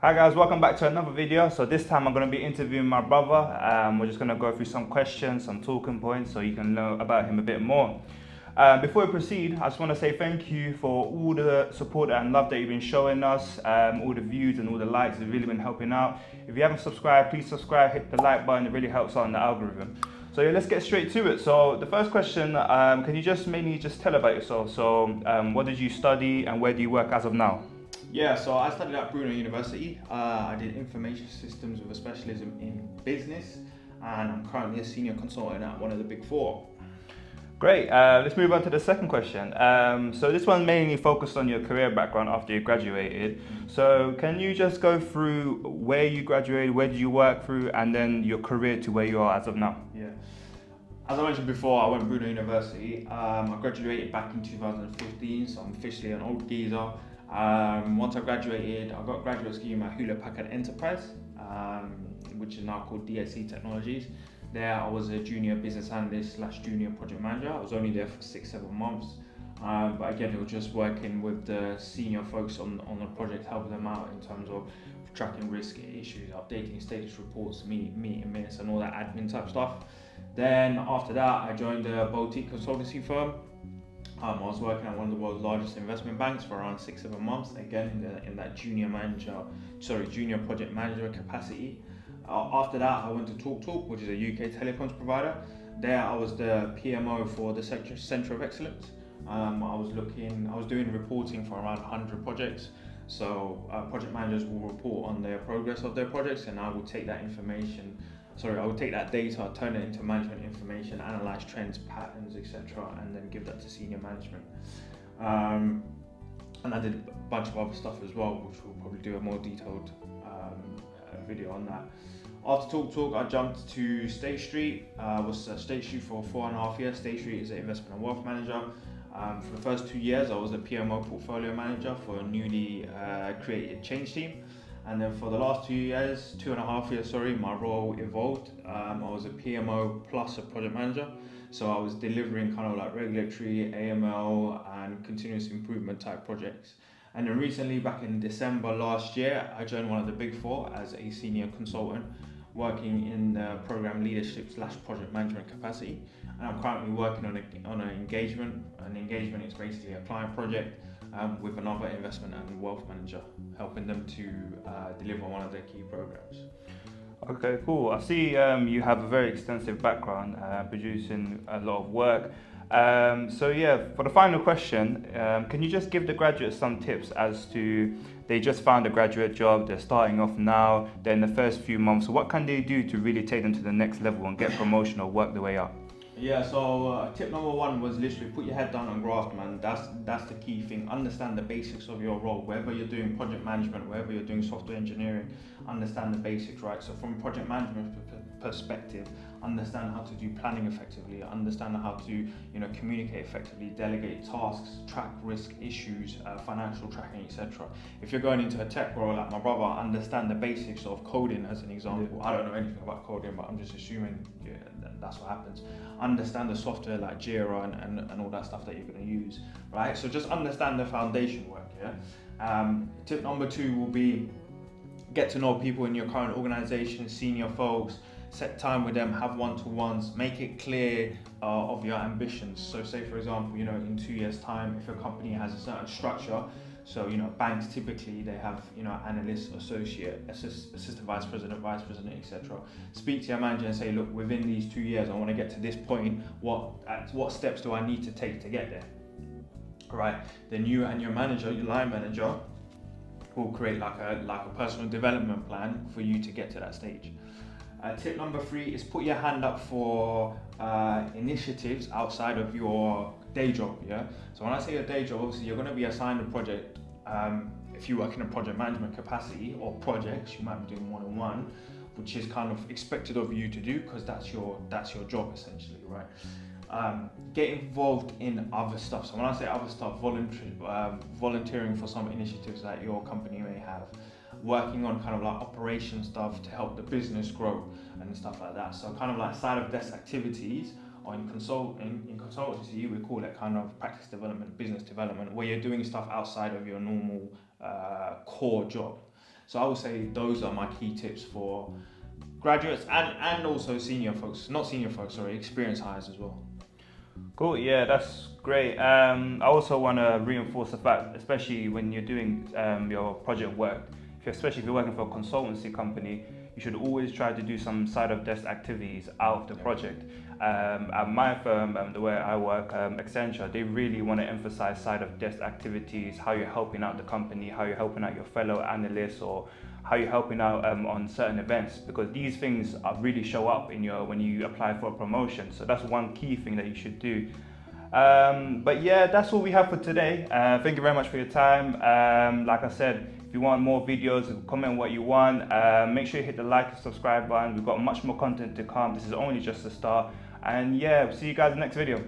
Hi guys, welcome back to another video. So this time I'm going to be interviewing my brother. We're just going to go through some questions, some talking points so you can know about him a bit more. Before we proceed, I just want to say thank you for all the support and love that you've been showing us, all the views and all the likes have really been helping out. If you haven't subscribed, please subscribe, hit the like button, it really helps out in the algorithm. So yeah, let's get straight to it. So the first question, can you just mainly just tell about yourself? So what did you study and where do you work as of now? Yeah, so I studied at Bruno University. I did information systems with a specialism in business, and I'm currently a senior consultant at one of the big four. Great. Let's move on to the second question. So this one mainly focused on your career background after you graduated. So can you just go through where you graduated, where did you work through, and then your career to where you are as of now? Yeah. As I mentioned before, I went to Bruno University. I graduated back in 2015, so I'm officially an old geezer. Once I graduated, I got a graduate scheme at Hewlett Packard Enterprise, which is now called DSC Technologies. There, I was a junior business analyst / junior project manager. I was only there for 6-7 months, but again, it was just working with the senior folks on the project, helping them out in terms of tracking risk issues, updating status reports, meeting minutes, and all that admin type stuff. Then after that, I joined a boutique consultancy firm. I was working at one of the world's largest investment banks for around 6-7 months, again in that junior project manager capacity. After that, I went to TalkTalk, which is a UK telecoms provider. There, I was the PMO for the Centre of Excellence. I was doing reporting for around 100 projects. So project managers will report on their progress of their projects, and I will take that data, turn it into management information, analyze trends, patterns, etc., and then give that to senior management. And I did a bunch of other stuff as well, which we'll probably do a more detailed video on that. After TalkTalk, I jumped to State Street. I was at State Street for 4.5 years. State Street is an investment and wealth manager. For the first 2 years, I was a PMO portfolio manager for a newly created change team. And then for the last 2.5 years, my role evolved. I was a PMO plus a project manager. So I was delivering kind of like regulatory, AML, and continuous improvement type projects. And then recently, back in December last year, I joined one of the big four as a senior consultant, working in the program leadership / project management capacity. And I'm currently working on an engagement. An engagement is basically a client project with another investment and wealth manager, helping them to deliver one of their key programs. Okay, cool. I see you have a very extensive background producing a lot of work. So yeah, for the final question, can you just give the graduates some tips as to they just found a graduate job, they're starting off now, they're in the first few months, so what can they do to really take them to the next level and get promotion or work their way up? Yeah, so tip number one was literally put your head down and graft, man. That's the key thing. Understand the basics of your role. Whether you're doing project management, whether you're doing software engineering, understand the basics, right? So from a project management perspective, understand how to do planning effectively, understand how to communicate effectively, delegate tasks, track risk issues, financial tracking, etc. If you're going into a tech role like my brother, understand the basics of coding as an example. I don't know anything about coding, but I'm just assuming that's what happens. Understand the software like Jira and all that stuff that you're going to use, right? So just understand the foundation work, yeah? Tip number two will be get to know people in your current organization, senior folks, set time with them, have one-to-ones, make it clear of your ambitions. So say for example, in 2 years time, if your company has a certain structure, so banks typically they have analyst, associate, assistant vice president, etc. Speak to your manager and say, look, within these 2 years I want to get to this point. What steps do I need to take to get there? Right. Then you and your manager, your line manager, will create like a personal development plan for you to get to that stage. Tip number three is put your hand up for initiatives outside of your day job. Yeah. So when I say a day job, obviously you're going to be assigned a project. If you work in a project management capacity or projects, you might be doing one-on-one, which is kind of expected of you to do because that's your job essentially, right? Get involved in other stuff. So when I say other stuff, volunteering for some initiatives that your company may have, working on kind of like operation stuff to help the business grow and stuff like that. So kind of like side of desk activities, or in consultancy we call it kind of practice development, business development, where you're doing stuff outside of your normal core job. So I would say those are my key tips for graduates and also experienced hires as well. Cool, yeah, that's great. I also want to reinforce the fact, especially when you're doing your project work, especially if you're working for a consultancy company, you should always try to do some side of desk activities out of the project. At my firm, the way I work, Accenture, they really want to emphasize side of desk activities, how you're helping out the company, how you're helping out your fellow analysts, or how you're helping out on certain events, because these things really show up in when you apply for a promotion. So that's one key thing that you should do. But yeah, that's all we have for today. Thank you very much for your time. Like I said, if you want more videos, comment what you want. Make sure you hit the like and subscribe button. We've got much more content to come. This is only just the start. And yeah, see you guys in the next video.